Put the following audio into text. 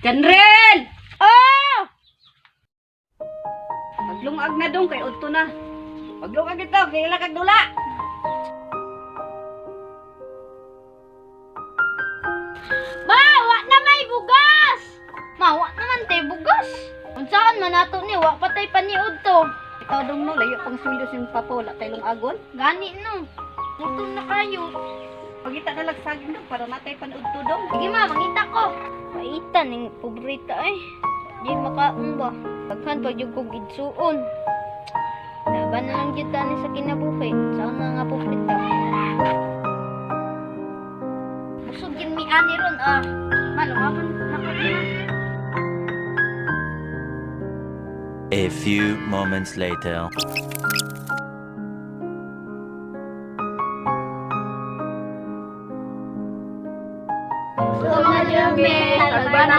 Ganrel! Oh! Maglungag na dong kay udto na. Maglungag ito, kay ila kag dula. Wa na may bugas! Wa naman tay bugas. Unsaan man nato ni wa patay paniud to. Ikaw dong no, layo pang sweldo yung papa, wala tayo agon. Gani no. Gutom na kayo. Pagita na lang saging dong, para natay panudto dong. Sige ma, mangita ko. Maita ning pobrita ay. Di makaon ba? Pagkan pag yung kong idsuon. Laban na lang kita ni sa kinabuhi. Saan na nga pobrita? Busog yun mi ani ron ah. Malungapan na ko na. A few moments later.